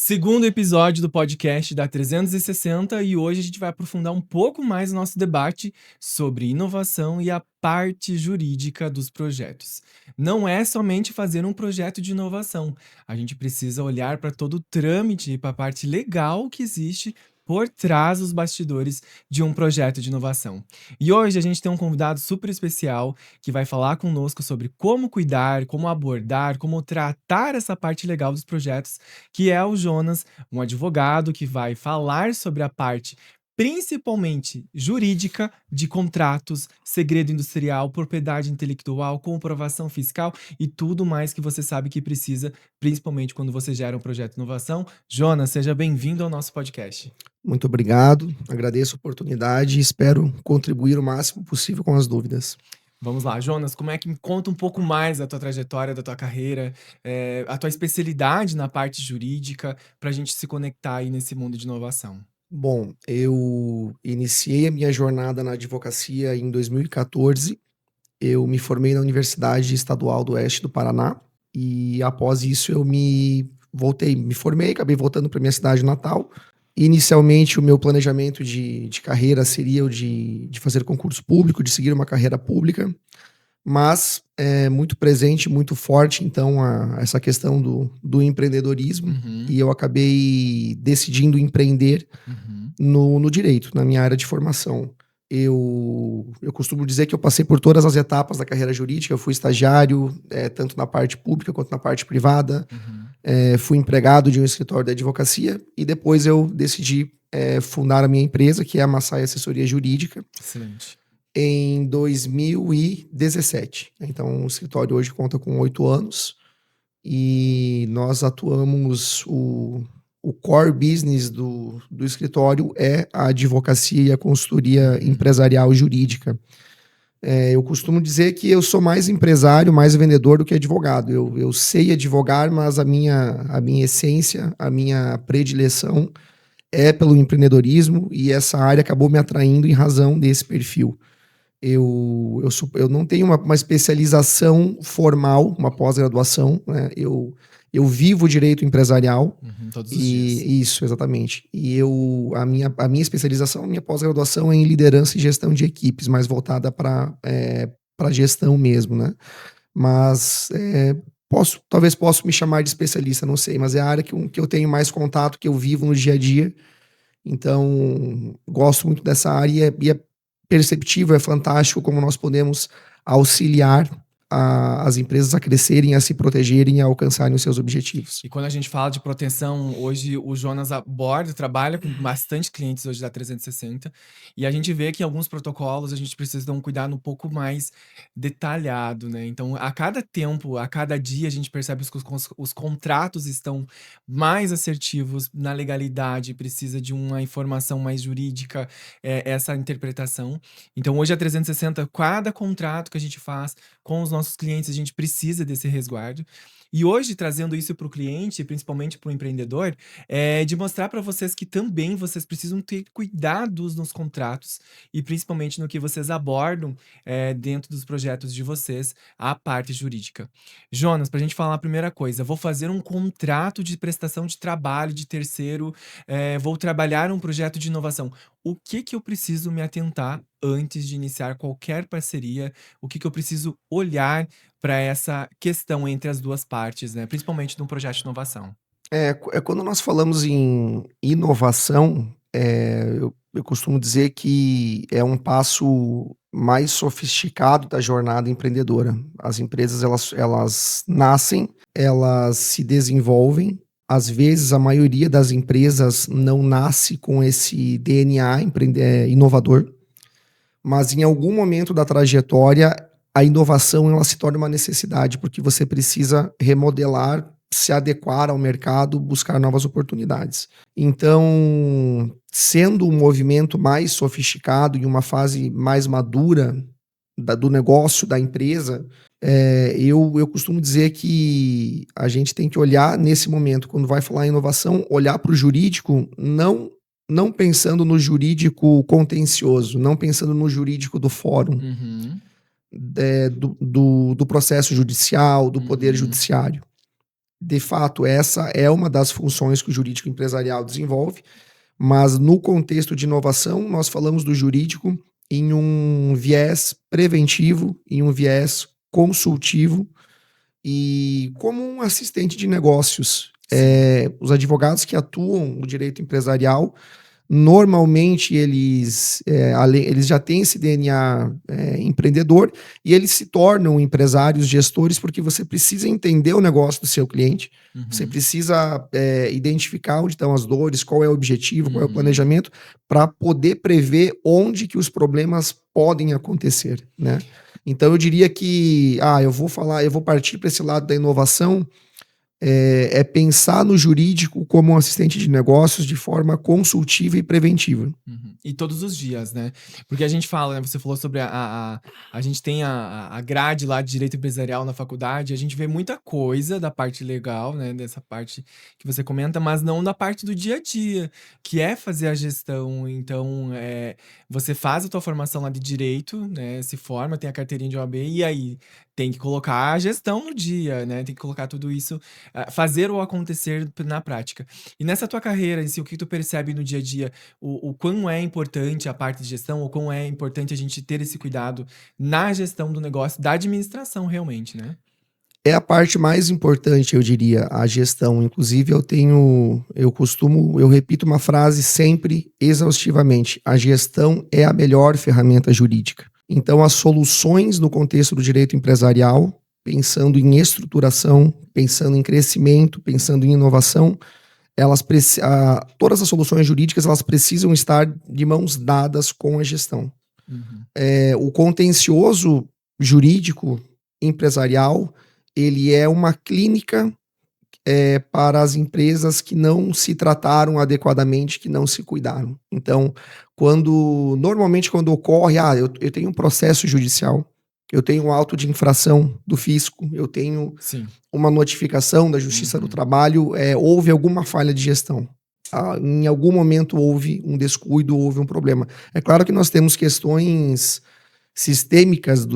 Segundo episódio do podcast da 360 e hoje a gente vai aprofundar um pouco mais o nosso debate sobre inovação e a parte jurídica dos projetos. Não é somente fazer um projeto de inovação, a gente precisa olhar para todo o trâmite e para a parte legal que existe por trás dos bastidores de um projeto de inovação. E hoje a gente tem um convidado super especial que vai falar conosco sobre como cuidar, como abordar, como tratar essa parte legal dos projetos, que é o Jonas, um advogado que vai falar sobre a parte principalmente jurídica de contratos, segredo industrial, propriedade intelectual, comprovação fiscal e tudo mais que você sabe que precisa, principalmente quando você gera um projeto de inovação. Jonas, seja bem-vindo ao nosso podcast. Muito obrigado, agradeço a oportunidade e espero contribuir o máximo possível com as dúvidas. Vamos lá, Jonas, como é que me conta um pouco mais da tua trajetória, da tua carreira, a tua especialidade na parte jurídica, para a gente se conectar aí nesse mundo de inovação? Bom, eu iniciei a minha jornada na advocacia em 2014. Eu me formei na Universidade Estadual do Oeste do Paraná e após isso eu me formei, acabei voltando para minha cidade natal. Inicialmente o meu planejamento de carreira seria o de fazer concurso público, de seguir uma carreira pública. Mas é muito presente, muito forte, então, essa questão do empreendedorismo, Uhum, e eu acabei decidindo empreender uhum. no direito, na minha área de formação. Eu costumo dizer que eu passei por todas as etapas da carreira jurídica, eu fui estagiário, tanto na parte pública quanto na parte privada, Uhum. fui empregado de um escritório de advocacia, e depois eu decidi fundar a minha empresa, que é a Massai Assessoria Jurídica, Excelente. em 2017. Então, o escritório hoje conta com 8 anos e nós atuamos. O core business do escritório é a advocacia e a consultoria Uhum. empresarial jurídica. Eu costumo dizer que eu sou mais empresário, mais vendedor do que advogado. Eu sei advogar, mas a minha essência, a minha predileção é pelo empreendedorismo e essa área acabou me atraindo em razão desse perfil. Eu não tenho uma especialização formal, uma pós-graduação, né? Eu vivo direito empresarial, Uhum, todos os dias. e isso, exatamente. A minha especialização, a minha pós-graduação é em liderança e gestão de equipes, mais voltada para gestão mesmo, né? Mas talvez possa me chamar de especialista, não sei, mas é a área que eu tenho mais contato, que eu vivo no dia a dia. Então, gosto muito dessa área e é perceptível, é fantástico como nós podemos auxiliar as empresas a crescerem, a se protegerem e a alcançarem os seus objetivos. E quando a gente fala de proteção, hoje o Jonas aborda, trabalha com bastante clientes hoje da 360, e a gente vê que alguns protocolos a gente precisa de um cuidado um pouco mais detalhado, né? Então, a cada tempo, a cada dia, a gente percebe que os contratos estão mais assertivos na legalidade, precisa de uma informação mais jurídica, essa interpretação. Então, hoje a 360, cada contrato que a gente faz com os nossos clientes, a gente precisa desse resguardo. E hoje, trazendo isso para o cliente, principalmente para o empreendedor, é de mostrar para vocês que também vocês precisam ter cuidados nos contratos e principalmente no que vocês abordam dentro dos projetos de vocês, a parte jurídica. Jonas, para a gente falar a primeira coisa, vou fazer um contrato de prestação de trabalho de terceiro, vou trabalhar um projeto de inovação. O que que eu preciso me atentar antes de iniciar qualquer parceria? O que que eu preciso olhar para essa questão entre as 2 partes, né, principalmente num projeto de inovação. Quando nós falamos em inovação, eu costumo dizer que é um passo mais sofisticado da jornada empreendedora. As empresas elas nascem, elas se desenvolvem. Às vezes, a maioria das empresas não nasce com esse DNA inovador, mas em algum momento da trajetória, a inovação ela se torna uma necessidade, porque você precisa remodelar, se adequar ao mercado, buscar novas oportunidades. Então, sendo um movimento mais sofisticado e uma fase mais madura do negócio, da empresa, eu costumo dizer que a gente tem que olhar nesse momento, quando vai falar em inovação, olhar para o jurídico, não pensando no jurídico contencioso, não pensando no jurídico do fórum, Uhum, do processo judicial, do poder uhum. judiciário. De fato, essa é uma das funções que o jurídico empresarial desenvolve, mas no contexto de inovação, nós falamos do jurídico em um viés preventivo, em um viés consultivo e como um assistente de negócios. Sim. Os advogados que atuam no direito empresarial, normalmente eles já têm esse DNA empreendedor e eles se tornam empresários, gestores, porque você precisa entender o negócio do seu cliente, você Uhum. precisa identificar onde estão as dores, qual é o objetivo, qual é o Uhum. planejamento, para poder prever onde que os problemas podem acontecer, né? Então eu diria que, eu vou partir para esse lado da inovação, pensar no jurídico como um assistente de negócios de forma consultiva e preventiva. Uhum. E todos os dias, né? Porque a gente fala, né? Você falou sobre a gente tem a grade lá de direito empresarial na faculdade, a gente vê muita coisa da parte legal, né? Dessa parte que você comenta, mas não da parte do dia a dia, que é fazer a gestão. Então, você faz a tua formação lá de direito, né? Se forma, tem a carteirinha de OAB, e aí tem que colocar a gestão no dia, né? Tem que colocar tudo isso, fazer o acontecer na prática. E nessa tua carreira, em si, o que tu percebe no dia a dia? O quão é importante a parte de gestão, o quão é importante a gente ter esse cuidado na gestão do negócio, da administração realmente, né? É a parte mais importante, eu diria, a gestão. Inclusive, eu repito uma frase sempre exaustivamente: a gestão é a melhor ferramenta jurídica. Então, as soluções no contexto do direito empresarial, pensando em estruturação, pensando em crescimento, pensando em inovação, todas as soluções jurídicas elas precisam estar de mãos dadas com a gestão. Uhum. O contencioso jurídico empresarial, ele é uma clínica para as empresas que não se trataram adequadamente, que não se cuidaram. Então, normalmente quando ocorre, eu tenho um processo judicial, eu tenho um auto de infração do fisco, eu tenho Sim. uma notificação da Justiça do Uhum. Trabalho, houve alguma falha de gestão. Em algum momento houve um descuido, houve um problema. É claro que nós temos questões sistêmicas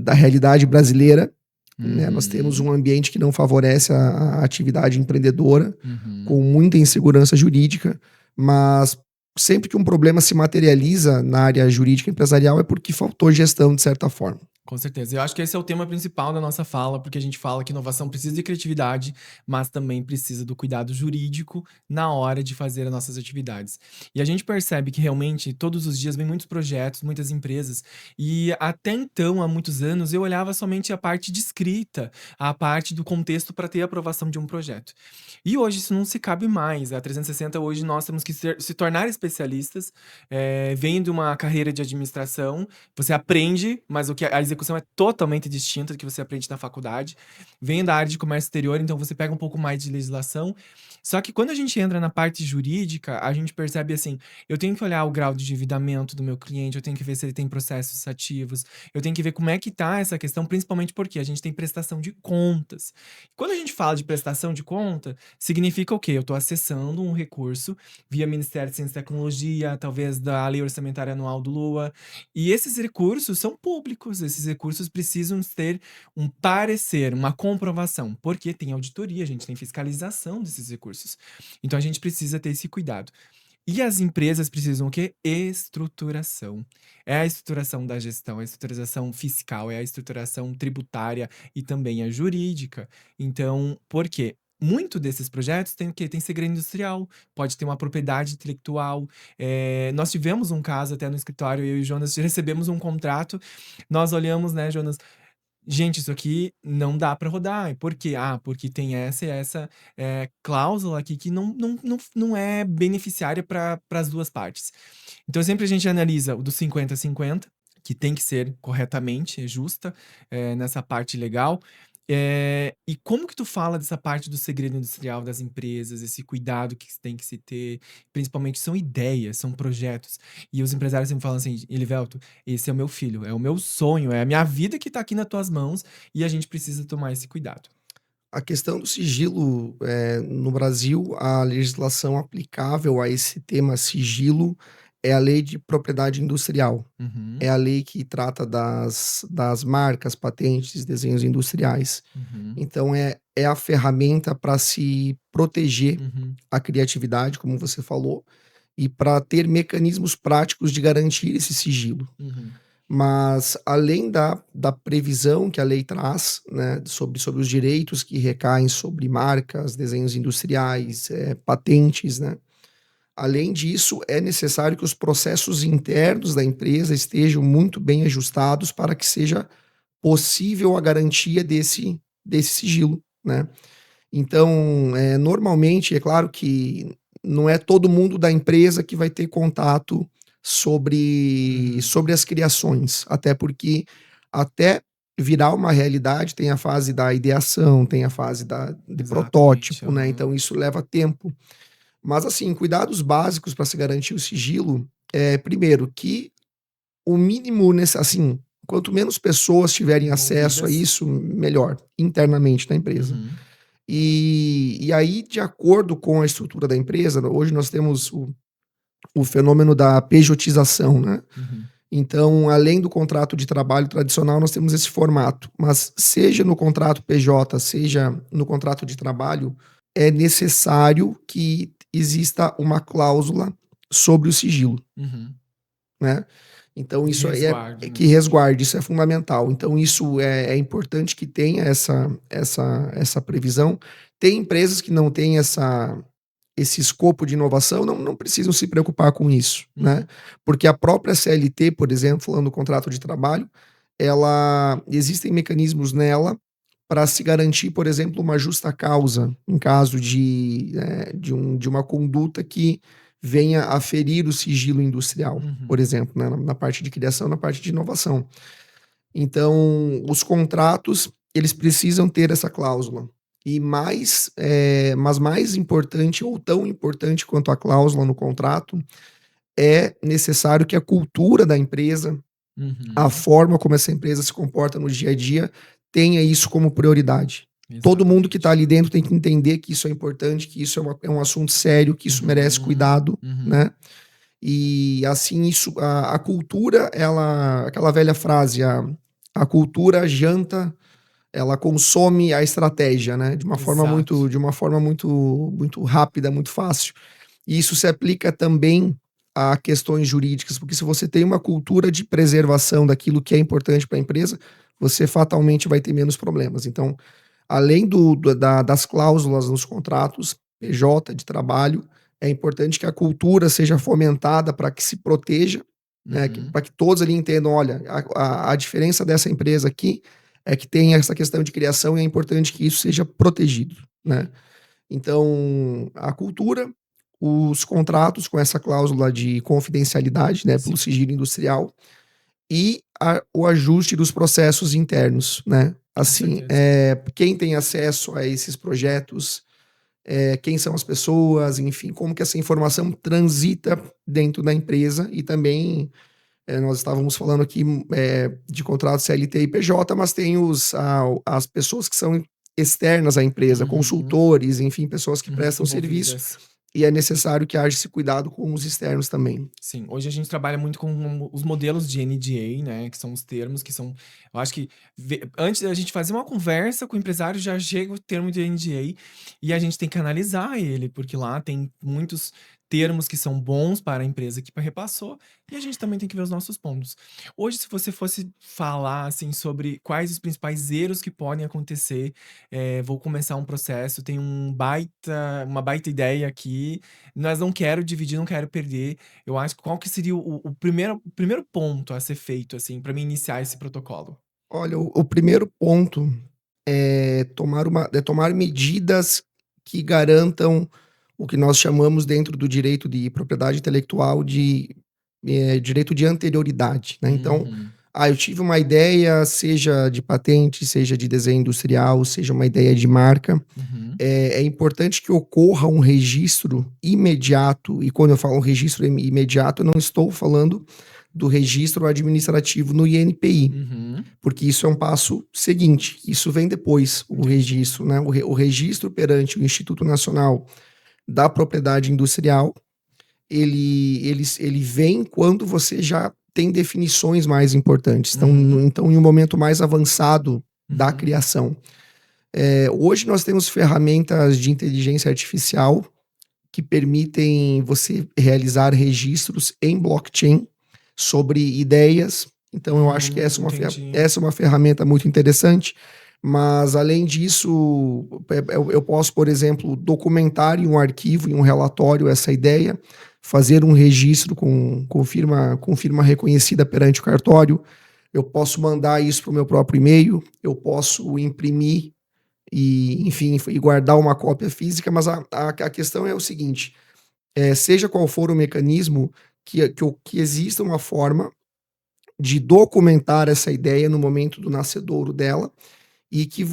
da realidade brasileira, né? Nós temos Uhum. um ambiente que não favorece a atividade empreendedora, Uhum. com muita insegurança jurídica, mas sempre que um problema se materializa na área jurídica empresarial é porque faltou gestão de certa forma. Com certeza. Eu acho que esse é o tema principal da nossa fala, porque a gente fala que inovação precisa de criatividade, mas também precisa do cuidado jurídico na hora de fazer as nossas atividades. E a gente percebe que realmente todos os dias vem muitos projetos, muitas empresas, e até então, há muitos anos, eu olhava somente a parte de escrita, a parte do contexto para ter a aprovação de um projeto. E hoje isso não se cabe mais. A 360 hoje nós temos que se tornar especialistas, vem de uma carreira de administração, você aprende, mas o que a execução é totalmente distinta do que você aprende na faculdade. Vem da área de comércio exterior, então você pega um pouco mais de legislação. Só que quando a gente entra na parte jurídica, a gente percebe assim, eu tenho que olhar o grau de endividamento do meu cliente, eu tenho que ver se ele tem processos ativos, eu tenho que ver como é que tá essa questão, principalmente porque a gente tem prestação de contas. Quando a gente fala de prestação de conta, significa o quê? Eu estou acessando um recurso via Ministério de Ciência e Tecnologia, talvez da Lei Orçamentária Anual do Lua, e esses recursos são públicos, esses recursos precisam ter um parecer, uma comprovação, porque tem auditoria, a gente tem fiscalização desses recursos. Então a gente precisa ter esse cuidado. E as empresas precisam o quê? Estruturação. É a estruturação da gestão, a estruturação fiscal, é a estruturação tributária e também a jurídica. Então, por quê? Muito desses projetos tem o quê? Tem segredo industrial, pode ter uma propriedade intelectual. Nós tivemos um caso até no escritório, eu e o Jonas recebemos um contrato, nós olhamos, né, Jonas, gente, isso aqui não dá para rodar. E por quê? Porque tem essa e essa, cláusula aqui que não é beneficiária para as 2 partes. Então sempre a gente analisa o do 50-50, que tem que ser corretamente, justa, nessa parte legal. E como que tu fala dessa parte do segredo industrial das empresas, esse cuidado que tem que se ter, principalmente são ideias, são projetos, e os empresários sempre falam assim: "Elivelto, esse é o meu filho, é o meu sonho, é a minha vida que tá aqui nas tuas mãos e a gente precisa tomar esse cuidado". A questão do sigilo, no Brasil, a legislação aplicável a esse tema sigilo é a Lei de Propriedade Industrial. É Uhum, a lei que trata das marcas, patentes, desenhos industriais. uhum, Então é a ferramenta para se proteger Uhum. a criatividade, como você falou, e para ter mecanismos práticos de garantir esse sigilo. Uhum. Mas além da previsão que a lei traz, né, sobre os direitos que recaem sobre marcas, desenhos industriais, patentes, né, além disso, é necessário que os processos internos da empresa estejam muito bem ajustados para que seja possível a garantia desse sigilo, né. Então, normalmente, é claro que não é todo mundo da empresa que vai ter contato Uhum. sobre as criações, até porque até virar uma realidade tem a fase da ideação, tem a fase de Exatamente, protótipo, né, aham. então isso leva tempo. Mas assim, cuidados básicos para se garantir o sigilo, primeiro que o mínimo assim, quanto menos pessoas tiverem acesso a Envolvidas. isso, melhor, internamente na empresa. Uhum. E aí, de acordo com a estrutura da empresa, hoje nós temos o fenômeno da pejotização, né. Uhum. Então, além do contrato de trabalho tradicional, nós temos esse formato, mas seja no contrato PJ, seja no contrato de trabalho, é necessário que exista uma cláusula sobre o sigilo, Uhum. né. Então De isso aí resguardo, que né. resguarde, isso é fundamental. Então isso é importante que tenha essa previsão. Tem empresas que não têm esse escopo de inovação, não precisam se preocupar com isso, né. Uhum. Porque a própria CLT, por exemplo, falando do contrato de trabalho, ela existem mecanismos nela para se garantir, por exemplo, uma justa causa, em caso de uma conduta que venha a ferir o sigilo industrial, por Uhum. exemplo, né, na parte de criação, na parte de inovação. Então, os contratos, eles precisam ter essa cláusula. Mas mais importante ou tão importante quanto a cláusula no contrato, é necessário que a cultura da empresa, a Uhum. forma como essa empresa se comporta no dia a dia, tenha isso como prioridade. Todo mundo que está Exatamente. ali dentro tem que entender que isso é importante, que isso é um assunto sério, que isso merece Uhum. cuidado, Uhum. né. E assim isso a cultura, ela aquela velha frase, a cultura janta, ela consome a estratégia, né, Exato. de uma forma muito rápida, muito fácil. E isso se aplica também a questões jurídicas, porque se você tem uma cultura de preservação daquilo que é importante para a empresa, você fatalmente vai ter menos problemas. Então, além das cláusulas nos contratos PJ de trabalho, é importante que a cultura seja fomentada para que se proteja, né, Uhum. para que todos ali entendam: olha, a diferença dessa empresa aqui é que tem essa questão de criação e é importante que isso seja protegido, né. Então, a cultura, os contratos com essa cláusula de confidencialidade, né, Sim, pelo sigilo industrial e o ajuste dos processos internos, né. com Assim, certeza. quem tem acesso a esses projetos, quem são as pessoas, enfim, como que essa informação transita dentro da empresa e também, nós estávamos falando aqui, de contrato CLT e PJ, mas tem as pessoas que são externas à empresa, Uhum. consultores, enfim, pessoas que Uhum. prestam serviço, Envolvidas. e é necessário que haja esse cuidado com os externos também. Sim, hoje a gente trabalha muito com os modelos de NDA, né, que são os termos que são eu acho que antes da gente fazer uma conversa com o empresário, já chega o termo de NDA, e a gente tem que analisar ele, porque lá tem muitos termos que são bons para a empresa que repassou, e a gente também tem que ver os nossos pontos. Hoje, se você fosse falar, assim, sobre quais os principais erros que podem acontecer, vou começar um processo, tenho uma baita ideia aqui, mas não quero dividir, não quero perder. Eu acho que qual que seria o primeiro ponto a ser feito, assim, para mim iniciar esse protocolo? Olha, o primeiro ponto é tomar medidas que garantam o que nós chamamos dentro do direito de propriedade intelectual de, direito de anterioridade, né. Então, Uhum, eu tive uma ideia, seja de patente, seja de desenho industrial, seja uma ideia de marca, uhum, é importante que ocorra um registro imediato, e quando eu falo um registro imediato, eu não estou falando do registro administrativo no INPI, uhum. porque isso é um passo seguinte, isso vem depois, o Entendi. registro, né, o registro perante o Instituto Nacional da Propriedade Industrial, ele vem quando você já tem definições mais importantes, Uhum, então em um momento mais avançado da uhum. criação. Hoje nós temos ferramentas de inteligência artificial que permitem você realizar registros em blockchain sobre ideias. Então eu acho que Entendi. essa é uma ferramenta muito interessante, mas além disso, eu posso, por exemplo, documentar em um arquivo, em um relatório essa ideia, fazer um registro com firma reconhecida perante o cartório, eu posso mandar isso para o meu próprio e-mail, eu posso imprimir e, enfim, e guardar uma cópia física, mas a questão é o seguinte: seja qual for o mecanismo, que exista uma forma de documentar essa ideia no momento do nascedouro dela e que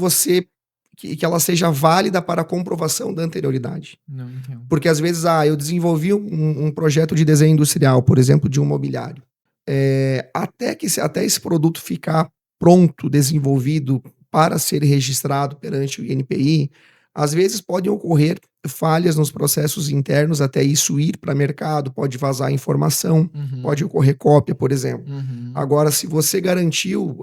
ela seja válida para a comprovação da anterioridade. Não entendo. Porque às vezes, eu desenvolvi um projeto de desenho industrial, por exemplo, de um mobiliário. Até esse produto ficar pronto, desenvolvido para ser registrado perante o INPI, às vezes podem ocorrer falhas nos processos internos até isso ir para mercado, pode vazar informação, pode Uhum. ocorrer cópia, por exemplo. Uhum. Agora, se você garantiu,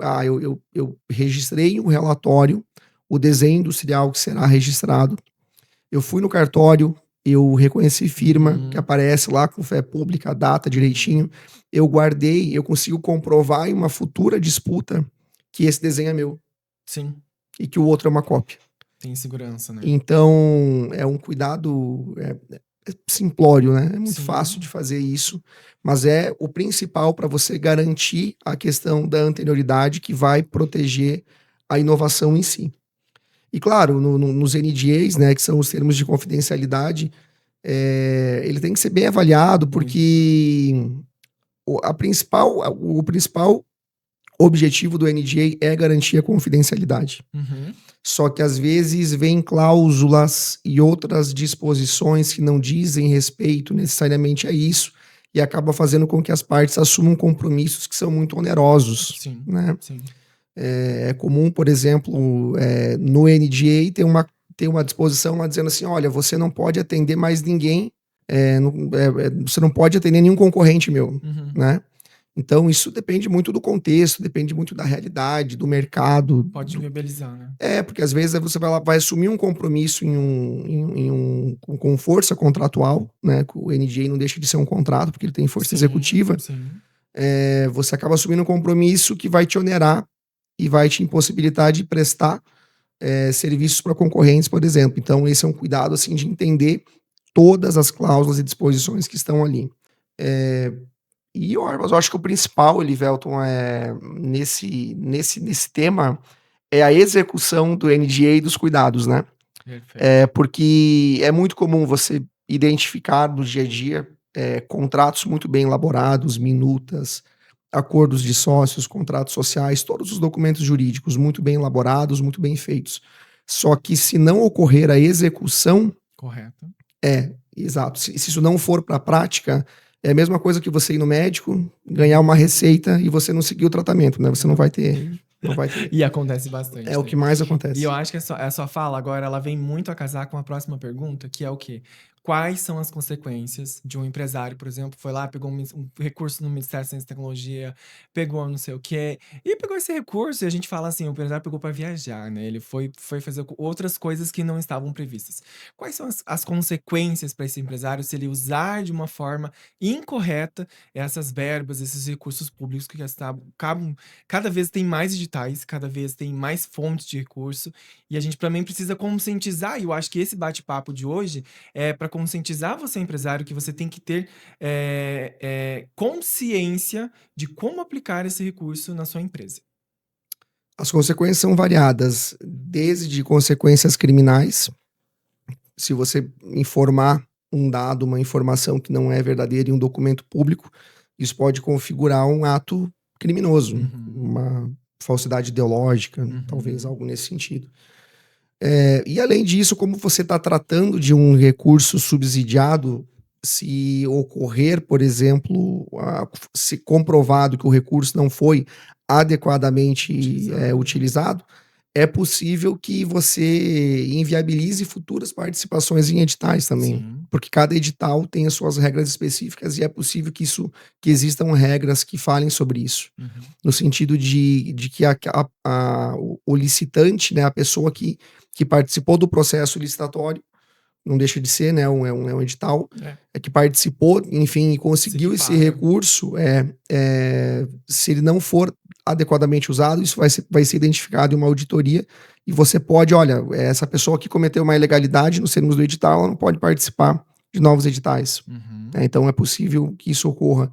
eu registrei em um relatório o desenho industrial que será registrado, eu fui no cartório, eu reconheci firma, que Uhum. aparece lá com fé pública, a data direitinho. Eu guardei, eu consigo comprovar em uma futura disputa que esse desenho é meu Sim, e que o outro é uma cópia. tem segurança, né. Então, é um cuidado simplório, né? É muito fácil de Sim. fazer isso, mas é o principal para você garantir a questão da anterioridade que vai proteger a inovação em si. E claro, nos NDAs, né, que são os termos de confidencialidade, ele tem que ser bem avaliado, Muito. porque o principal objetivo do NDA é garantir a confidencialidade. Uhum. Só que às vezes vem cláusulas e outras disposições que não dizem respeito necessariamente a isso e acaba fazendo com que as partes assumam compromissos que são muito onerosos, Sim, né? sim. É comum, por exemplo, no NDA tem uma disposição lá dizendo assim: olha, você não pode atender mais ninguém, você não pode atender nenhum concorrente meu, Uhum. né? Então, isso depende muito do contexto, depende muito da realidade, do mercado. Pode inviabilizar, né. Porque às vezes você vai assumir um compromisso com força contratual, né? Que o NDA não deixa de ser um contrato, porque ele tem força Sim, executiva. sim. Você acaba assumindo um compromisso que vai te onerar e vai te impossibilitar de prestar serviços para concorrentes, por exemplo. Então, esse é um cuidado assim de entender todas as cláusulas e disposições que estão ali. É, mas eu acho que o principal, Elivelton, nesse tema, é a execução do NDA e dos cuidados, né? Perfeito. Porque é muito comum você identificar no dia a dia contratos muito bem elaborados, minutas, acordos de sócios, contratos sociais, todos os documentos jurídicos muito bem elaborados, muito bem feitos. Só que se não ocorrer a execução, Correto. exato. Se isso não for para a prática, é a mesma coisa que você ir no médico, ganhar uma receita e você não seguir o tratamento, né? Você não Não. vai ter, não vai ter. E acontece É bastante, o né. que mais E eu acontece. acho que a sua fala agora, ela vem muito a casar com a próxima pergunta, que é o quê? Quais são as consequências de um empresário, por exemplo, foi lá, pegou um recurso no Ministério da Ciência e Tecnologia, pegou não sei o quê, e pegou esse recurso e a gente fala assim, o empresário pegou para viajar, né, ele foi fazer outras coisas que não estavam previstas. Quais são as consequências para esse empresário se ele usar de uma forma incorreta essas verbas, esses recursos públicos que já estavam acabam cada vez tem mais editais, cada vez tem mais fontes de recurso, e a gente também precisa conscientizar, e eu acho que esse bate-papo de hoje é para conscientizar você, empresário, que você tem que ter consciência de como aplicar esse recurso na sua empresa. As consequências são variadas, desde consequências criminais, se você informar um dado, uma informação que não é verdadeira em um documento público, isso pode configurar um ato criminoso, Uhum, uma falsidade ideológica, talvez uhum. algo nesse sentido. E além disso, como você está tratando de um recurso subsidiado, se ocorrer, por exemplo, se comprovado que o recurso não foi adequadamente Utilizado. utilizado, é possível que você inviabilize futuras participações em editais também, Sim. porque cada edital tem as suas regras específicas e é possível que existam regras que falem sobre isso, Uhum. no sentido de que o licitante, né, a pessoa que participou do processo licitatório, não deixa de ser, né, um edital, É. que participou, enfim, e Se conseguiu esse equipara. recurso, se ele não for adequadamente usado, isso vai ser identificado em uma auditoria e você pode, olha, essa pessoa que cometeu uma ilegalidade nos termos do edital, ela não pode participar de novos editais. Uhum. Né? Então é possível que isso ocorra.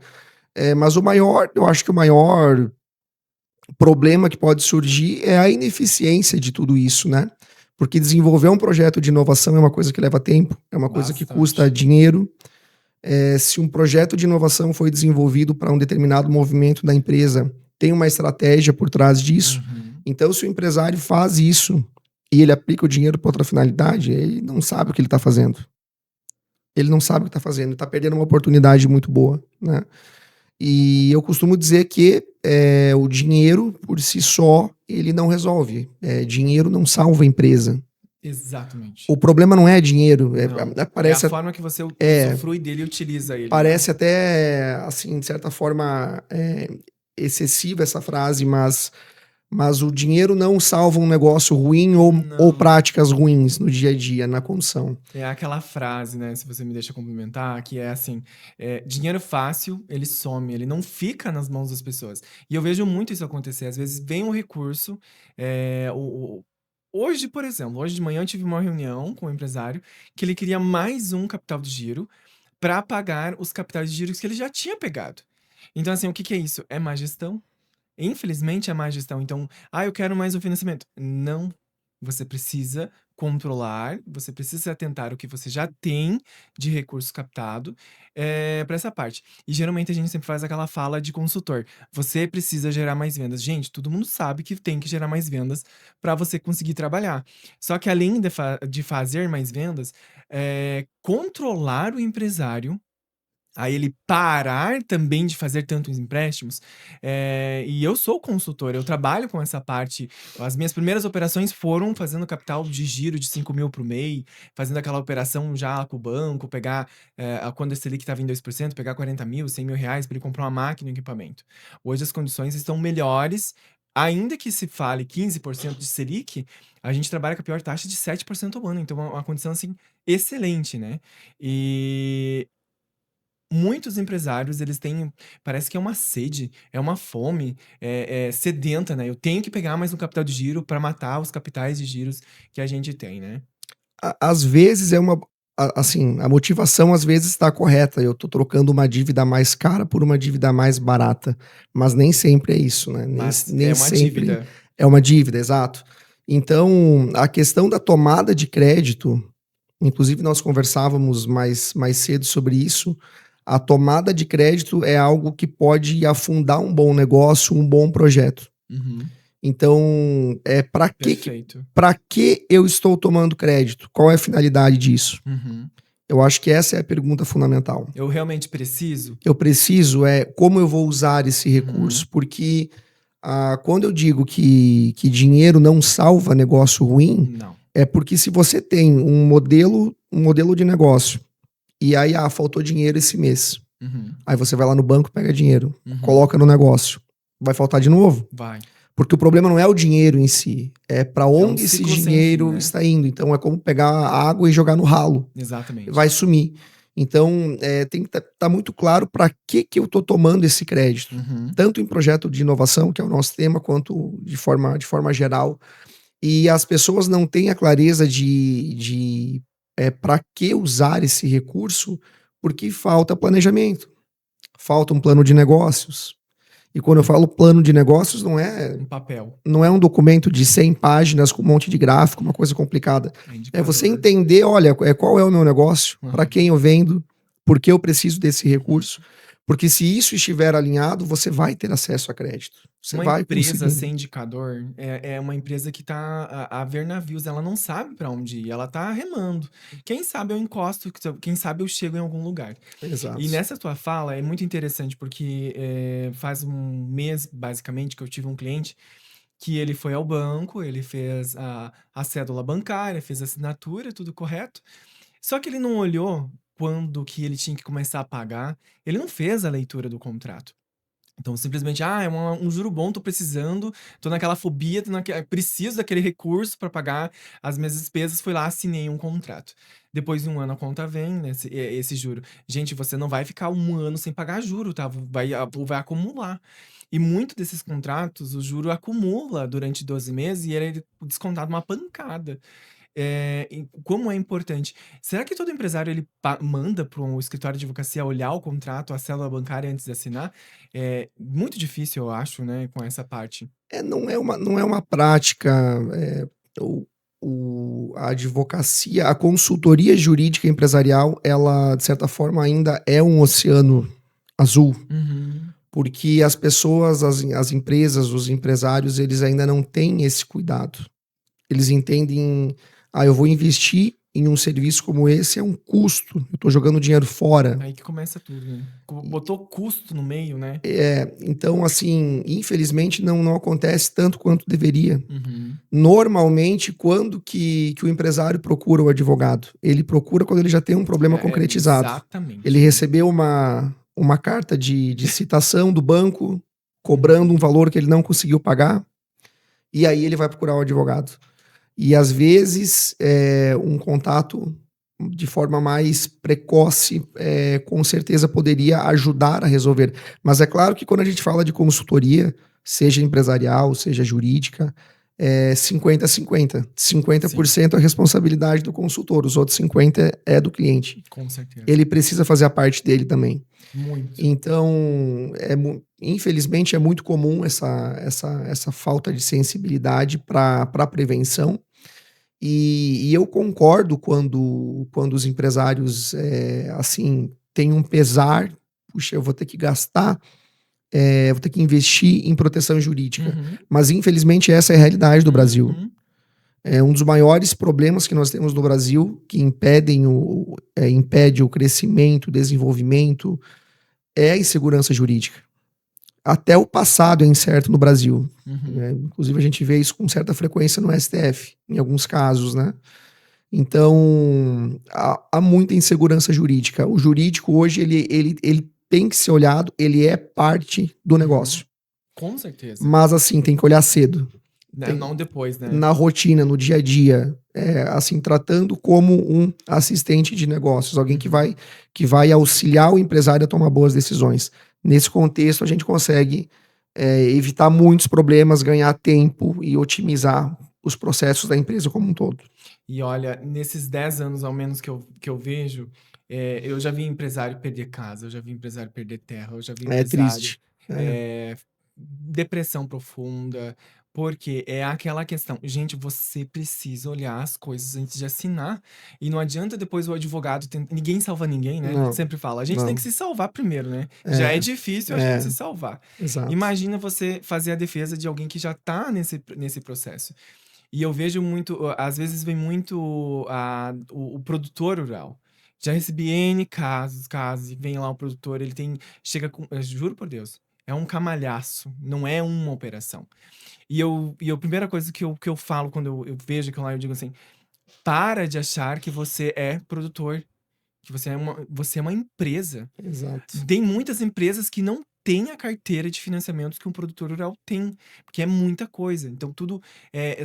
Mas eu acho que o maior problema que pode surgir é a ineficiência de tudo isso, né? Porque desenvolver um projeto de inovação é uma coisa que leva tempo, é uma coisa que custa Bastante. dinheiro. Se um projeto de inovação foi desenvolvido para um determinado movimento da empresa, tem uma estratégia por trás disso. Uhum. Então, se o empresário faz isso e ele aplica o dinheiro para outra finalidade, ele não sabe o que ele está fazendo. Ele não sabe o que está fazendo, ele está perdendo uma oportunidade muito boa, né? E eu costumo dizer que o dinheiro, por si só, ele não resolve. Dinheiro não salva a empresa. Exatamente. O problema não é dinheiro. Não. É a Parece, forma que você é, usufrui dele e utiliza ele, né? parece até, assim, de certa forma, excessiva essa frase, mas o dinheiro não salva um negócio ruim ou Não. práticas ruins no dia a dia, na condução. É aquela frase, né, se você me deixa complementar, que é assim, dinheiro fácil, ele some, ele não fica nas mãos das pessoas. E eu vejo muito isso acontecer, às vezes vem um recurso, hoje, por exemplo, hoje de manhã eu tive uma reunião com um empresário que ele queria mais um capital de giro para pagar os capitais de giros que ele já tinha pegado. Então assim, o que que é isso? É má gestão. Infelizmente é má gestão. Então, eu quero mais um financiamento. Não, você precisa controlar, você precisa se atentar ao que você já tem de recurso captado, para essa parte. E geralmente a gente sempre faz aquela fala de consultor: "Você precisa gerar mais vendas". Gente, todo mundo sabe que tem que gerar mais vendas para você conseguir trabalhar. Só que além de fazer mais vendas, controlar o empresário a ele parar também de fazer tantos empréstimos, e eu sou consultor, eu trabalho com essa parte. As minhas primeiras operações foram fazendo capital de giro de 5.000 para o MEI, fazendo aquela operação já com o banco, pegar, quando a Selic estava em 2%, pegar 40.000, R$ 100.000 para ele comprar uma máquina e um equipamento. Hoje as condições estão melhores, ainda que se fale 15% de Selic, a gente trabalha com a pior taxa de 7% ao ano, então é uma condição, assim, excelente, né. E muitos empresários, eles têm, parece que é uma sede, é uma fome, sedenta, né, eu tenho que pegar mais um capital de giro para matar os capitais de giros que a gente tem, né. Às vezes assim, a motivação às vezes está correta, eu tô trocando uma dívida mais cara por uma dívida mais barata, mas nem sempre é isso, né, Mas nem é uma sempre dívida. é uma dívida, exato. Então, a questão da tomada de crédito, inclusive nós conversávamos mais cedo sobre isso, a tomada de crédito é algo que pode afundar um bom negócio, um bom projeto. Uhum, Então, perfeito. para que eu estou tomando crédito? Qual é a finalidade disso? Uhum. Eu acho que essa é a pergunta fundamental. Eu realmente preciso? Eu preciso como eu vou usar esse Uhum. recurso? Porque quando eu digo que dinheiro não salva negócio ruim, Não. é porque se você tem um modelo de negócio e aí, faltou dinheiro esse mês. Uhum, Aí você vai lá no banco, pega dinheiro, uhum. coloca no negócio. Vai faltar de novo? Vai. Porque o problema não é o dinheiro em si, é para É um onde esse ciclo sem fim, dinheiro né. está indo. Então é como pegar a água e jogar no ralo, Exatamente. vai sumir. Então, tem que tá muito claro para que eu estou tomando esse crédito, Uhum. tanto em projeto de inovação, que é o nosso tema, quanto de forma geral. E as pessoas não têm a clareza de para que usar esse recurso, porque falta planejamento, falta um plano de negócios. E quando eu falo plano de negócios, não é Um papel. não é um documento de 100 páginas com um monte de gráfico, uma coisa complicada. É É você indicador. entender, olha, qual é o meu negócio, para Aham. quem eu vendo, por que eu preciso desse Uhum. recurso. Porque se isso estiver alinhado, você vai ter acesso a crédito. Você Uma vai empresa conseguir. sem indicador é uma empresa que tá a ver navios, ela não sabe para onde ir, ela tá remando. Quem sabe eu encosto, quem sabe eu chego em algum lugar. E Exato. nessa tua fala é muito interessante, porque faz um mês, basicamente, que eu tive um cliente que ele foi ao banco, ele fez a cédula bancária, fez a assinatura, tudo correto. Só que ele não olhou quando que ele tinha que começar a pagar, ele não fez a leitura do contrato. Então, simplesmente, é um juro bom, tô precisando, tô naquela fobia, preciso daquele recurso para pagar as minhas despesas, fui lá, assinei um contrato. Depois de um ano a conta vem, né, esse juro. Gente, você não vai ficar um ano sem pagar juro, tá? Vai acumular. E muito desses contratos, o juro acumula durante 12 meses e ele é descontado uma pancada. E como é importante. Será que todo empresário ele manda para um escritório de advocacia olhar o contrato, a célula bancária antes de assinar? É muito difícil, eu acho, né, com essa parte. Não é uma prática, o a advocacia, a consultoria jurídica empresarial, ela, de certa forma, ainda é um oceano azul, Uhum. porque as pessoas, as empresas, os empresários, eles ainda não têm esse cuidado. Eles entendem: "Ah, eu vou investir em um serviço como esse, é um custo, eu estou jogando dinheiro fora". Aí que começa tudo, né. Botou custo no meio, né. Então, assim, infelizmente não acontece tanto quanto deveria. Uhum. Normalmente, quando que o empresário procura o advogado? Ele procura quando ele já tem um problema concretizado. Ele Exatamente. recebeu uma carta de citação do banco, Uhum. cobrando um valor que ele não conseguiu pagar, e aí ele vai procurar o advogado. E às vezes, um contato de forma mais precoce, com certeza poderia ajudar a resolver. Mas é claro que quando a gente fala de consultoria, seja empresarial, seja jurídica, é 50-50. Sim, 50% é a responsabilidade do consultor, os outros 50% é do cliente. com certeza. Ele precisa fazer a parte dele também. Muito. Então, infelizmente, é muito comum essa falta de sensibilidade para a prevenção. E eu concordo quando os empresários, assim, têm um pesar: "Puxa, eu vou ter que gastar, vou ter que investir em proteção jurídica". Uhum. Mas infelizmente essa é a realidade do Brasil. Uhum. É um dos maiores problemas que nós temos no Brasil, que impede o crescimento, o desenvolvimento, é a insegurança jurídica. Até o passado é incerto no Brasil, Uhum. né, inclusive a gente vê isso com certa frequência no STF, em alguns casos, né. Então, há muita insegurança jurídica. O jurídico hoje ele tem que ser olhado, ele é parte do Uhum. negócio. Com certeza. Mas, assim, tem que olhar cedo. Né, Tem não depois, né. na rotina, no dia a dia, assim, tratando como um assistente de negócios, alguém que Uhum. vai auxiliar o empresário a tomar boas decisões. Nesse contexto, a gente consegue, evitar muitos problemas, ganhar tempo e otimizar os processos da empresa como um todo. E olha, nesses 10 anos ao menos que eu vejo, eu já vi empresário perder casa, eu já vi empresário perder terra, eu já vi É empresário, triste. É. depressão profunda, porque é aquela questão, gente, você precisa olhar as coisas antes de assinar, e não adianta depois o advogado ninguém salva ninguém, né, a gente Não, sempre fala, a gente tem que não. se salvar primeiro, né, já é É, difícil a gente é, se salvar. exato. Imagina você fazer a defesa de alguém que já tá nesse processo. E eu vejo muito, às vezes vem muito o produtor rural. Já recebi N casos, e vem lá o produtor, ele chega com, eu juro por Deus, é um camalhaço, não é uma operação. E a primeira coisa que eu falo quando eu vejo aquilo lá, eu digo assim: "Para de achar que você é produtor, que você é uma empresa". Exato. Tem muitas empresas que não têm a carteira de financiamentos que um produtor rural tem, porque é muita coisa. Então tudo,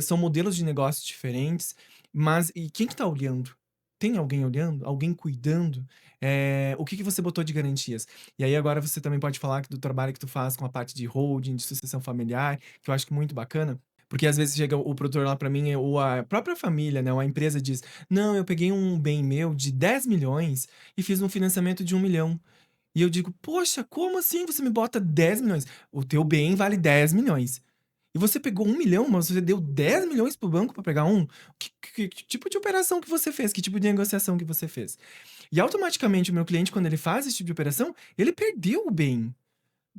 são modelos de negócios diferentes, mas e quem que tá olhando? Tem alguém olhando? Alguém cuidando? O que que você botou de garantias? E aí agora você também pode falar do trabalho que tu faz com a parte de holding, de sucessão familiar, que eu acho que é muito bacana, porque às vezes chega o produtor lá pra mim, ou a própria família, né, ou a empresa diz: "Não, eu peguei um bem meu de 10 milhões e fiz um financiamento de 1 milhão". E eu digo: "Poxa, como assim você me bota 10 milhões? O teu bem vale 10 milhões. E você pegou 1 milhão, mas você deu 10 milhões pro banco pra pegar um? Que tipo de operação que você fez? Que tipo de negociação que você fez?". E automaticamente o meu cliente, quando ele faz esse tipo de operação, ele perdeu o bem.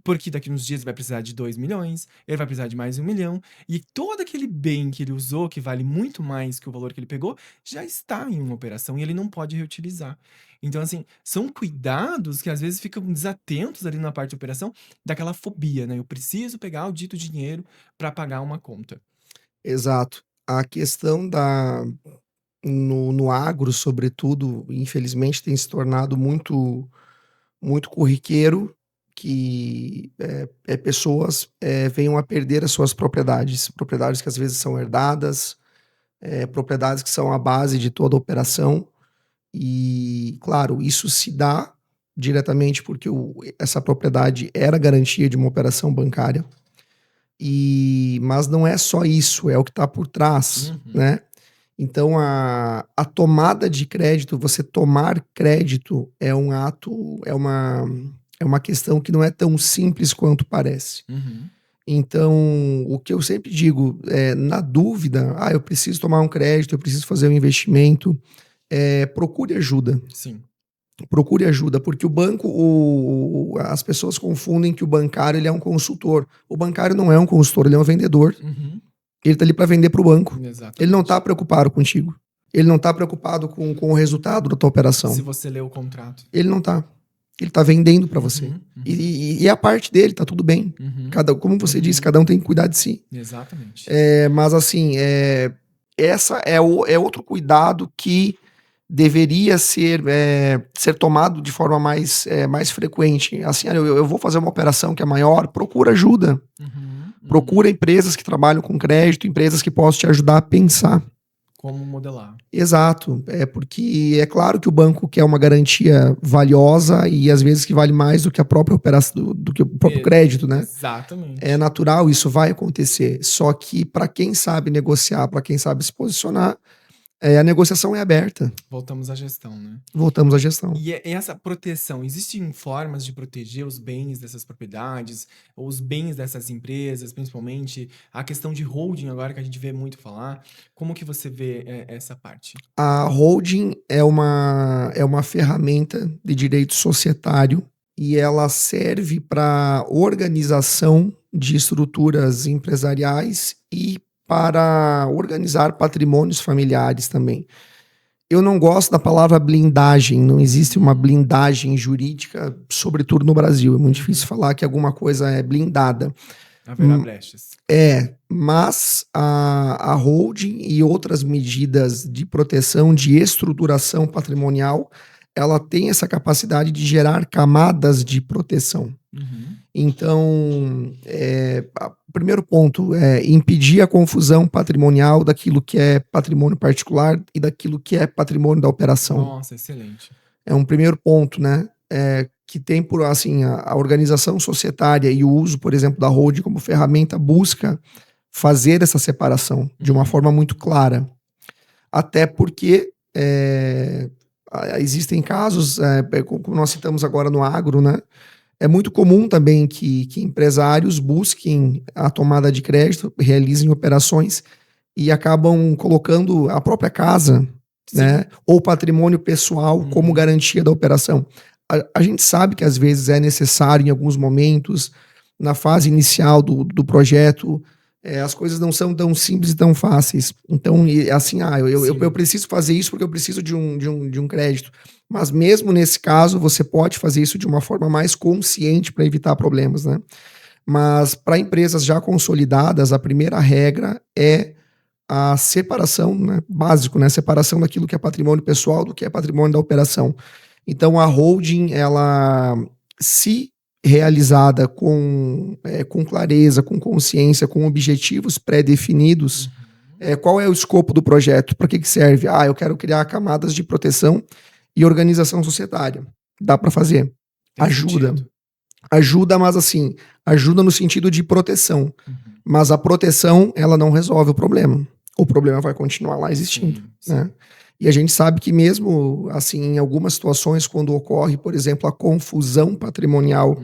Porque daqui uns dias ele vai precisar de 2 milhões, ele vai precisar de mais 1 milhão, e todo aquele bem que ele usou, que vale muito mais que o valor que ele pegou, já está em uma operação e ele não pode reutilizar. Então, assim, são cuidados que às vezes ficam desatentos ali na parte de operação, daquela fobia, né? Eu preciso pegar o dito dinheiro para pagar uma conta. Exato. A questão no agro, sobretudo, infelizmente, tem se tornado muito corriqueiro que pessoas venham a perder as suas propriedades. Propriedades que às vezes são herdadas, propriedades que são a base de toda a operação. E, claro, isso se dá diretamente porque essa propriedade era garantia de uma operação bancária. Mas não é só isso, é o que está por trás, Uhum, né? Então, a tomada de crédito, você tomar crédito é um ato, é uma questão que não é tão simples quanto parece. uhum, Então, o que eu sempre digo, na dúvida, eu preciso tomar um crédito, eu preciso fazer um investimento, procure ajuda. sim. Procure ajuda, porque o banco, as pessoas confundem que o bancário ele é um consultor. O bancário não é um consultor, ele é um vendedor. Uhum, Ele está ali para vender para o banco. Ele não está exatamente. preocupado contigo. Ele não está preocupado com o resultado da tua operação. Se você lê o contrato. Ele não está. Ele está vendendo para você. Uhum, uhum, E a parte dele, tá tudo bem. uhum, Como você disse, uhum, cada um tem que cuidar de si. exatamente. Mas assim, essa é outro cuidado que deveria ser tomado de forma mais frequente. Assim, eu vou fazer uma operação que é maior, procura ajuda. Uhum, uhum. Procura empresas que trabalham com crédito, empresas que possam te ajudar a pensar. Como modelar. Exato, porque é claro que o banco quer uma garantia valiosa e às vezes que vale mais do que a própria operação, do que o próprio crédito, né? É Exatamente. natural, isso vai acontecer. Só que para quem sabe negociar, para quem sabe se posicionar, a negociação é aberta. Voltamos à gestão, né? Voltamos à gestão. E essa proteção, existem formas de proteger os bens dessas propriedades, ou os bens dessas empresas, principalmente a questão de holding agora que a gente vê muito falar. Como que você vê essa parte? A holding é uma ferramenta de direito societário e ela serve para organização de estruturas empresariais e para organizar patrimônios familiares também. Eu não gosto da palavra blindagem, não existe uma Uhum, blindagem jurídica, sobretudo no Brasil. É muito difícil uhum. falar que alguma coisa é blindada. Haverá brechas. Mas a holding e outras medidas de proteção, de estruturação patrimonial, ela tem essa capacidade de gerar camadas de proteção. Uhum. Então, o primeiro ponto é impedir a confusão patrimonial daquilo que é patrimônio particular e daquilo que é patrimônio da operação. Nossa, excelente. É um primeiro ponto, né? Que tem por assim a organização societária e o uso, por exemplo, da holding como ferramenta busca fazer essa separação de uma Uhum. forma muito clara. Até porque existem casos, como nós citamos agora no agro, né? É muito comum também que empresários busquem a tomada de crédito, realizem operações e acabam colocando a própria casa, né, Sim. ou patrimônio pessoal como Uhum. garantia da operação. A gente sabe que às vezes é necessário em alguns momentos, na fase inicial do projeto, as coisas não são tão simples e tão fáceis. Então, assim, eu Sim. preciso fazer isso porque eu preciso de um crédito. Mas mesmo nesse caso, você pode fazer isso de uma forma mais consciente para evitar problemas, né? Mas para empresas já consolidadas, a primeira regra é a separação, né, básico, né, separação daquilo que é patrimônio pessoal do que é patrimônio da operação. Então a holding, ela se realizada com clareza, com consciência, com objetivos pré-definidos, Uhum. qual é o escopo do projeto? Para que serve? Eu quero criar camadas de proteção e organização societária. Dá para fazer. Tem Ajuda. sentido. Ajuda, mas assim, ajuda no sentido de proteção. Uhum. Mas a proteção, ela não resolve o problema. O problema vai continuar lá existindo, Sim, né? sim. E a gente sabe que mesmo, assim, em algumas situações, quando ocorre, por exemplo, a confusão patrimonial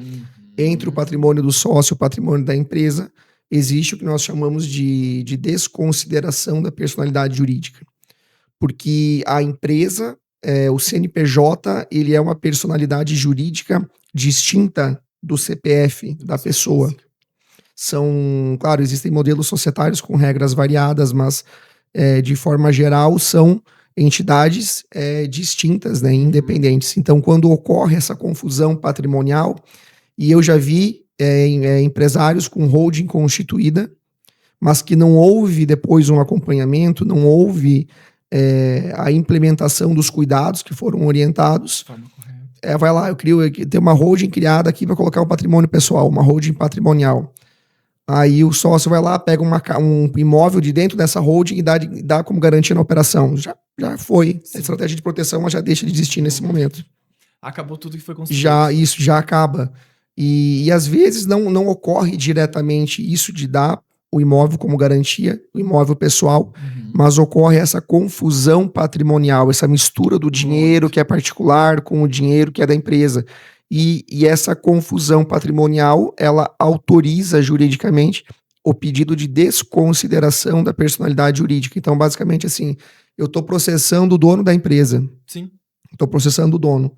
entre o Uhum. patrimônio do sócio e o patrimônio da empresa, existe o que nós chamamos de desconsideração da personalidade jurídica. Porque a empresa, o CNPJ, ele é uma personalidade jurídica distinta do CPF Da da pessoa pessoa. física. Claro, existem modelos societários com regras variadas, mas de forma geral são entidades distintas, né, Uhum. independentes. Então, quando ocorre essa confusão patrimonial, e eu já vi empresários com holding constituída, mas que não houve depois um acompanhamento, não houve a implementação dos cuidados que foram De orientados. forma correta. Vai lá, tem uma holding criada aqui para colocar o patrimônio pessoal, uma holding patrimonial. Aí o sócio vai lá, pega um imóvel de dentro dessa holding e dá como garantia na operação. Já foi. A Sim. estratégia de proteção ela já deixa de existir nesse momento. Acabou tudo que foi construído. Isso já acaba. E às vezes não ocorre diretamente isso de dar o imóvel como garantia, o imóvel pessoal, Uhum. mas ocorre essa confusão patrimonial, essa mistura do dinheiro Muito. que é particular com o dinheiro que é da empresa. E essa confusão patrimonial, ela autoriza juridicamente o pedido de desconsideração da personalidade jurídica. Então, basicamente assim, eu estou processando o dono da empresa, Sim. estou processando o dono.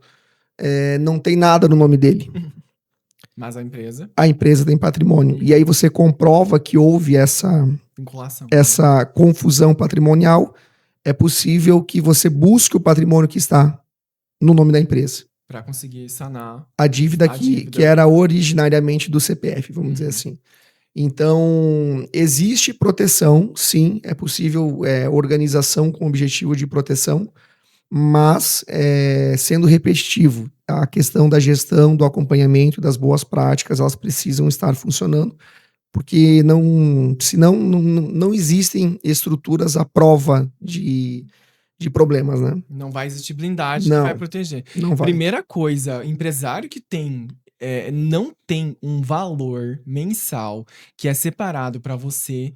Não tem nada no nome dele. Mas a empresa, A empresa tem patrimônio. E aí você comprova que houve vinculação. essa confusão patrimonial, é possível que você busque o patrimônio que está no nome da empresa. Para conseguir sanar A dívida a que dívida. era originariamente do CPF, vamos dizer assim. Então, existe proteção, sim, é possível organização com objetivo de proteção, mas sendo repetitivo, a questão da gestão, do acompanhamento, das boas práticas, elas precisam estar funcionando, porque senão não existem estruturas à prova de problemas, né? Não vai existir blindagem que vai Não, proteger. não vai. Primeira coisa, empresário que não tem um valor mensal que é separado para você.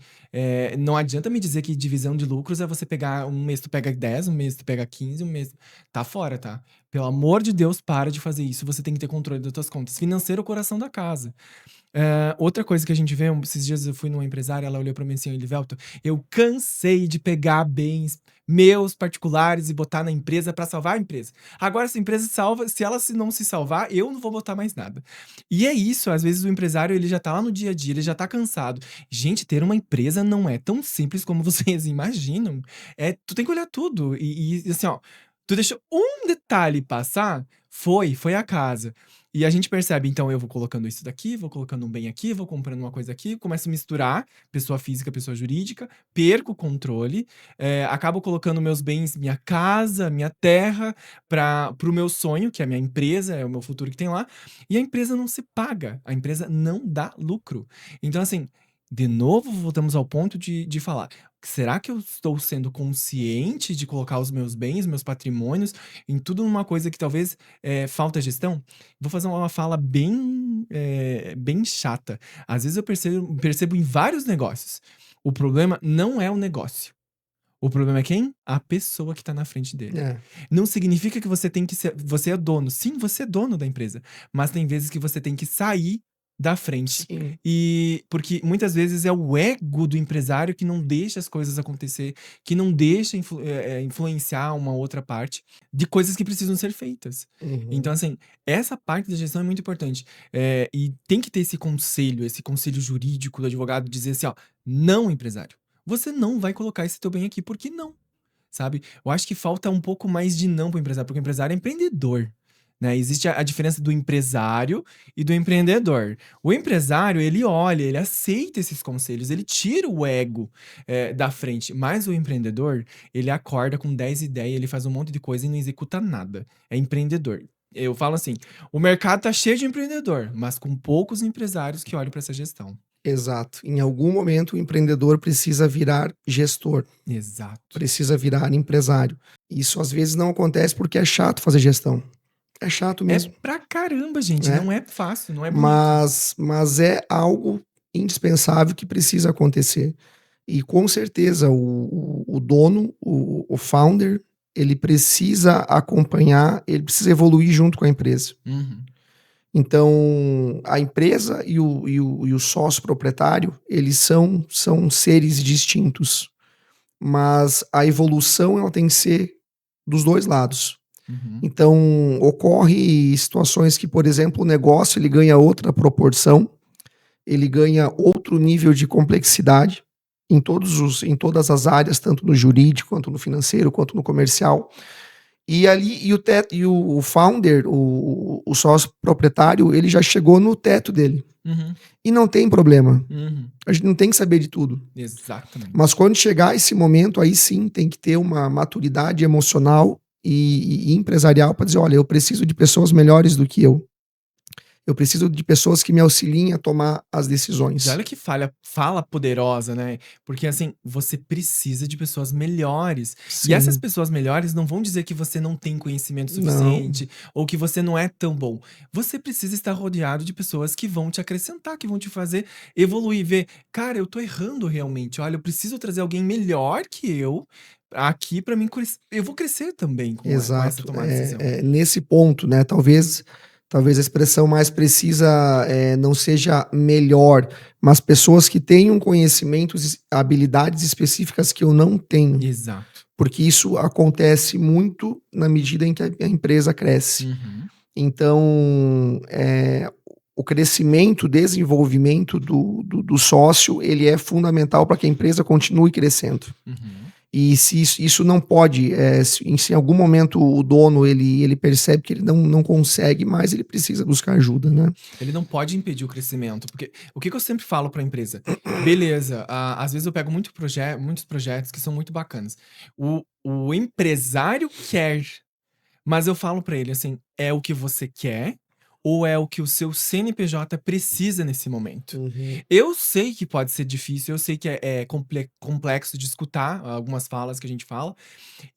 Não adianta me dizer que divisão de lucros é você pegar um mês tu pega 10, um mês tu pega 15, um mês. Tá fora, tá? Pelo amor de Deus, para de fazer isso. Você tem que ter controle das tuas contas. Financeiro é o coração da casa. Outra coisa que a gente vê, esses dias eu fui numa empresária, ela olhou pra mim assim, Elivelto, eu cansei de pegar bens meus particulares e botar na empresa pra salvar a empresa. Agora, se a empresa salva, se ela não se salvar, eu não vou botar mais nada. E é isso, às vezes o empresário, ele já tá lá no dia a dia, ele já tá cansado. Gente, ter uma empresa não é tão simples como vocês imaginam. Tu tem que olhar tudo. E assim, ó, tu deixou um detalhe passar, foi a casa. E a gente percebe, então, eu vou colocando isso daqui, vou colocando um bem aqui, vou comprando uma coisa aqui, começo a misturar pessoa física, pessoa jurídica, perco o controle, acabo colocando meus bens, minha casa, minha terra, para o meu sonho, que é a minha empresa, é o meu futuro que tem lá, e a empresa não se paga, a empresa não dá lucro. Então, assim, de novo, voltamos ao ponto de falar. Será que eu estou sendo consciente de colocar os meus bens, meus patrimônios, em tudo numa coisa que talvez falta gestão? Vou fazer uma fala bem chata. Às vezes eu percebo em vários negócios. O problema não é o negócio. O problema é quem? A pessoa que está na frente dele. É, Não significa que você tem que ser. Você é dono. Sim, você é dono da empresa. Mas tem vezes que você tem que sair da frente. sim. E porque muitas vezes é o ego do empresário que não deixa as coisas acontecer, que não deixa influenciar uma outra parte de coisas que precisam ser feitas. Uhum. Então, assim, essa parte da gestão é muito importante. E tem que ter esse conselho jurídico do advogado, dizer assim, ó, não, empresário. Você não vai colocar esse teu bem aqui, porque não, sabe? Eu acho que falta um pouco mais de não pro empresário, porque o empresário é empreendedor, né? Existe a diferença do empresário e do empreendedor. O empresário, ele olha, ele aceita esses conselhos, ele tira o ego da frente. Mas o empreendedor, ele acorda com 10 ideias, ele faz um monte de coisa e não executa nada. É empreendedor. Eu falo assim, o mercado tá cheio de empreendedor, mas com poucos empresários que olham para essa gestão. Exato. Em algum momento o empreendedor precisa virar gestor, Exato. precisa virar empresário. Isso às vezes não acontece porque é chato fazer gestão. É chato É mesmo, pra caramba, gente. né? Não é fácil, não é bonito. Mas é algo indispensável que precisa acontecer. E com certeza o dono, o founder, ele precisa acompanhar, ele precisa evoluir junto com a empresa. Uhum. Então, a empresa e o sócio proprietário, eles são seres distintos, mas a evolução ela tem que ser dos dois lados. Uhum. Então, ocorre situações que, por exemplo, o negócio ele ganha outra proporção, ele ganha outro nível de complexidade em todas as áreas, tanto no jurídico, quanto no financeiro, quanto no comercial. E ali o founder, o sócio proprietário, ele já chegou no teto dele. Uhum. E não tem problema. Uhum. A gente não tem que saber de tudo. Exatamente. Mas quando chegar esse momento, aí sim tem que ter uma maturidade emocional e empresarial para dizer, olha, eu preciso de pessoas melhores do que eu. Eu preciso de pessoas que me auxiliem a tomar as E decisões. olha que fala poderosa, né? Porque assim, você precisa de pessoas melhores. E essas Sim, pessoas melhores não vão dizer que você não tem conhecimento não, suficiente ou que você não é tão bom. Você precisa estar rodeado de pessoas que vão te acrescentar, que vão te fazer evoluir, ver, cara, eu tô errando realmente. Olha, eu preciso trazer alguém melhor que eu aqui para mim eu vou crescer também com essa exato. tomada de decisão. Nesse ponto, né? Talvez a expressão mais precisa não seja melhor, mas pessoas que tenham conhecimentos, habilidades específicas que eu não tenho. Exato. Porque isso acontece muito na medida em que a empresa cresce. Uhum, Então, o crescimento, o desenvolvimento do sócio, ele é fundamental para que a empresa continue crescendo. uhum. E se isso não pode, se em algum momento o dono ele percebe que ele não consegue mais, ele precisa buscar ajuda, né? Ele não pode impedir o crescimento, porque o que que eu sempre falo para a empresa? Beleza, às vezes eu pego muitos projetos que são muito bacanas. O empresário quer, mas eu falo para ele assim: "É o que você quer ou é o que o seu CNPJ precisa nesse momento?". Uhum. Eu sei que pode ser difícil, eu sei que é complexo de escutar algumas falas que a gente fala,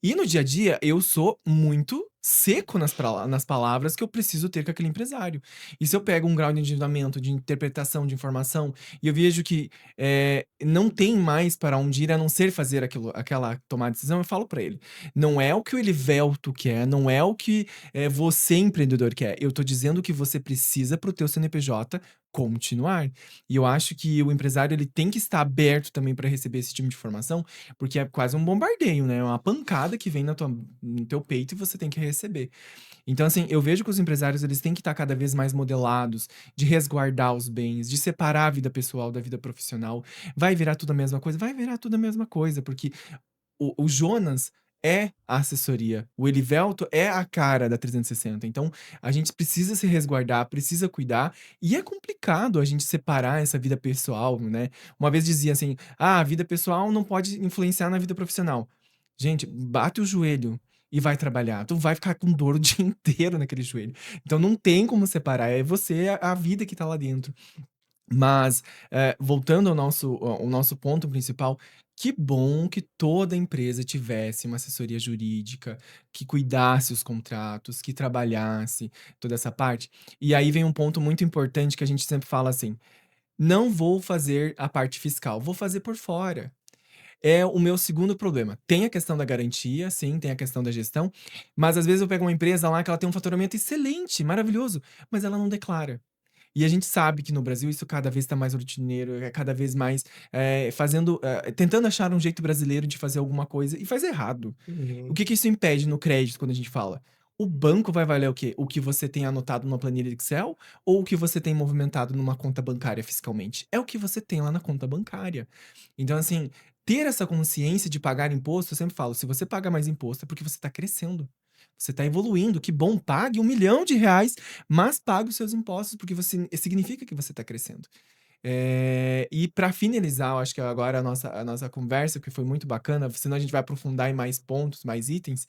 e no dia a dia, eu sou muito seco nas palavras que eu preciso ter com aquele empresário. E se eu pego um grau de endividamento, de interpretação de informação, e eu vejo que não tem mais para onde ir a não ser fazer aquela tomar decisão, eu falo para ele: não é o que o Elivelto quer, não é o que você, empreendedor, quer. Eu tô dizendo que você precisa para o teu CNPJ continuar. E eu acho que o empresário ele tem que estar aberto também para receber esse tipo de informação, porque é quase um bombardeio, né, é uma pancada que vem no teu peito e você tem que receber. Então, assim, eu vejo que os empresários eles têm que estar cada vez mais modelados, de resguardar os bens, de separar a vida pessoal da vida profissional. Vai virar tudo a mesma coisa? Vai virar tudo a mesma coisa, porque o Jonas é a assessoria, o Elivelto é a cara da 360. Então, a gente precisa se resguardar, precisa cuidar, e é complicado a gente separar essa vida pessoal, né. Uma vez dizia assim: "Ah, a vida pessoal não pode influenciar na vida profissional". Gente, bate o joelho e vai trabalhar, tu vai ficar com dor o dia inteiro naquele joelho. Então não tem como separar, é você, a vida que tá lá dentro. Mas, voltando ao nosso ponto principal, que bom que toda empresa tivesse uma assessoria jurídica, que cuidasse os contratos, que trabalhasse toda essa parte. E aí vem um ponto muito importante que a gente sempre fala assim: "Não vou fazer a parte fiscal, vou fazer por fora". É o meu segundo problema. Tem a questão da garantia, sim, tem a questão da gestão, mas às vezes eu pego uma empresa lá que ela tem um faturamento excelente, maravilhoso, mas ela não declara. E a gente sabe que no Brasil isso cada vez está mais rotineiro, é cada vez mais, tentando achar um jeito brasileiro de fazer alguma coisa e faz errado. O Uhum. que que isso impede no crédito quando a gente fala? O banco vai valer o quê? O que você tem anotado numa planilha Excel ou o que você tem movimentado numa conta bancária fiscalmente? É o que você tem lá na conta bancária. Então, assim, ter essa consciência de pagar imposto, eu sempre falo, se você paga mais imposto é porque você está crescendo. Você está evoluindo, que bom, pague R$ 1.000.000, mas pague os seus impostos, porque significa que você está crescendo. E para finalizar, eu acho que agora a nossa conversa, que foi muito bacana, senão a gente vai aprofundar em mais pontos, mais itens.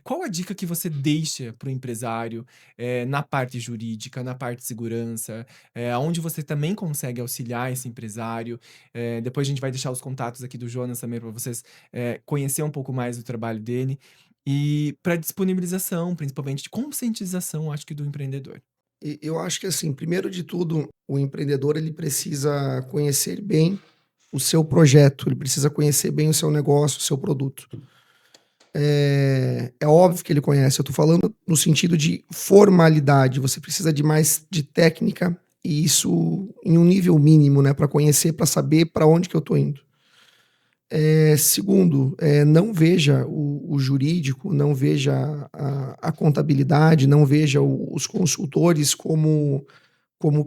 Qual a dica que você deixa para o empresário, na parte jurídica, na parte de segurança, aonde você também consegue auxiliar esse empresário? Depois a gente vai deixar os contatos aqui do Jonas também para vocês, conhecer um pouco mais do trabalho dele. E para disponibilização, principalmente de conscientização, acho que do empreendedor. Eu acho que assim, primeiro de tudo, o empreendedor ele precisa conhecer bem o seu projeto, ele precisa conhecer bem o seu negócio, o seu produto. É óbvio que ele conhece, eu estou falando no sentido de formalidade, você precisa de mais de técnica e isso em um nível mínimo, né, para conhecer, para saber para onde que eu estou indo. Segundo, não veja o jurídico, não veja a contabilidade, não veja os consultores como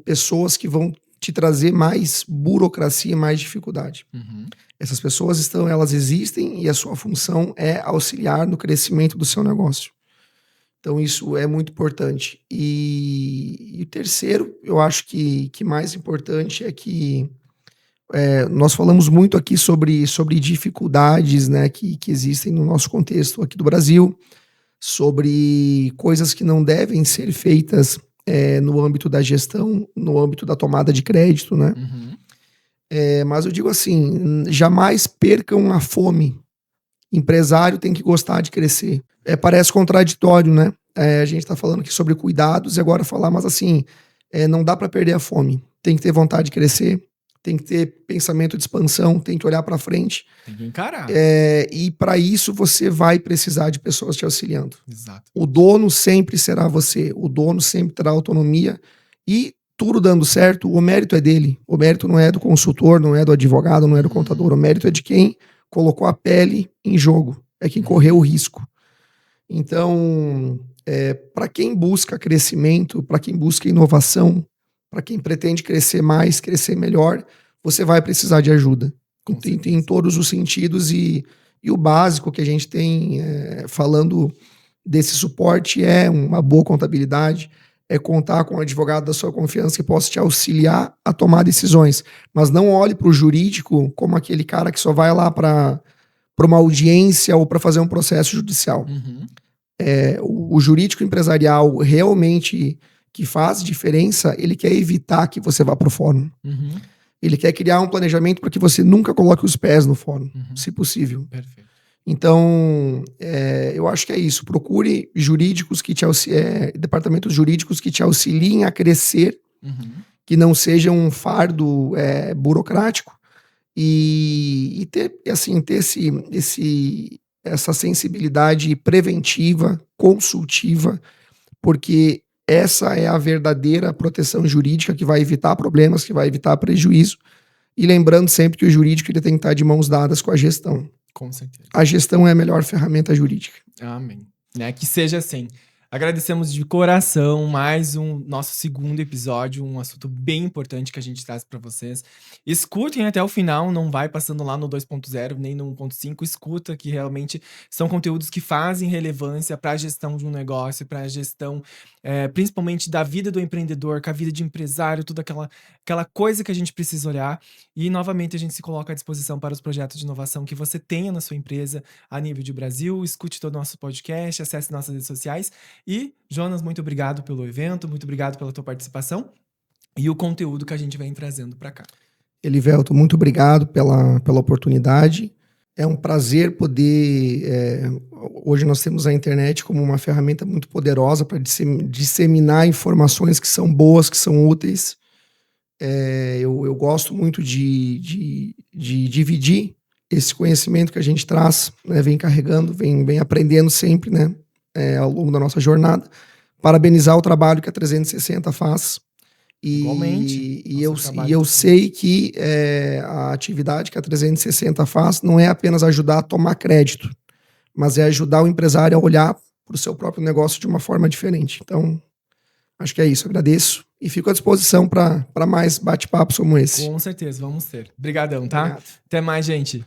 pessoas que vão te trazer mais burocracia e mais dificuldade. Uhum. Essas pessoas elas existem e a sua função é auxiliar no crescimento do seu negócio. Então isso é muito importante. E o terceiro, eu acho que mais importante é que nós falamos muito aqui sobre dificuldades, né, que existem no nosso contexto aqui do Brasil, sobre coisas que não devem ser feitas no âmbito da gestão, no âmbito da tomada de crédito, né? Uhum. Mas eu digo assim, jamais percam a fome. Empresário tem que gostar de crescer. Parece contraditório, né? A gente está falando aqui sobre cuidados e agora falar, mas assim, não dá para perder a fome. Tem que ter vontade de crescer, tem que ter pensamento de expansão, tem que olhar para frente. Tem que encarar. E para isso você vai precisar de pessoas te auxiliando. Exato. O dono sempre será você, o dono sempre terá autonomia e tudo dando certo, o mérito é dele. O mérito não é do consultor, não é do advogado, não é do contador. O mérito é de quem colocou a pele em jogo, é quem correu o risco. Então, para quem busca crescimento, para quem busca inovação, para quem pretende crescer mais, crescer melhor, você vai precisar de ajuda. Em todos os sentidos e o básico que a gente tem falando desse suporte é uma boa contabilidade, é contar com um advogado da sua confiança que possa te auxiliar a tomar decisões. Mas não olhe para o jurídico como aquele cara que só vai lá para uma audiência ou para fazer um processo judicial. Uhum. O jurídico empresarial realmente que faz diferença, ele quer evitar que você vá para o fórum. Uhum. Ele quer criar um planejamento para que você nunca coloque os pés no fórum, se possível. Perfeito. Então, eu acho que é isso. Procure jurídicos departamentos jurídicos que te auxiliem a crescer, que não seja um fardo burocrático e ter essa sensibilidade preventiva, consultiva, porque essa é a verdadeira proteção jurídica que vai evitar problemas, que vai evitar prejuízo. E lembrando sempre que o jurídico ele tem que estar de mãos dadas com a gestão. Com certeza. A gestão é a melhor ferramenta jurídica. Amém. Que seja assim. Agradecemos de coração mais nosso segundo episódio, um assunto bem importante que a gente traz para vocês. Escutem até o final, não vai passando lá no 2.0 nem no 1.5, escuta que realmente são conteúdos que fazem relevância para a gestão de um negócio, para a gestão principalmente da vida do empreendedor, com a vida de empresário, toda aquela coisa que a gente precisa olhar. E novamente a gente se coloca à disposição para os projetos de inovação que você tenha na sua empresa a nível de Brasil. Escute todo o nosso podcast, acesse nossas redes sociais. E, Jonas, muito obrigado pelo evento, muito obrigado pela tua participação e o conteúdo que a gente vem trazendo para cá. Elivelto, muito obrigado pela oportunidade. É um prazer poder... hoje nós temos a internet como uma ferramenta muito poderosa para disseminar informações que são boas, que são úteis. Eu gosto muito de dividir esse conhecimento que a gente traz, né, vem carregando, vem aprendendo sempre, né? Ao longo da nossa jornada, parabenizar o trabalho que a 360 faz. Igualmente. E eu sei que a atividade que a 360 faz não é apenas ajudar a tomar crédito, mas é ajudar o empresário a olhar para o seu próprio negócio de uma forma diferente. Então, acho que é isso. Agradeço e fico à disposição para mais bate-papos como esse. Com certeza, vamos ter. Obrigadão, tá? Obrigado. Até mais, gente.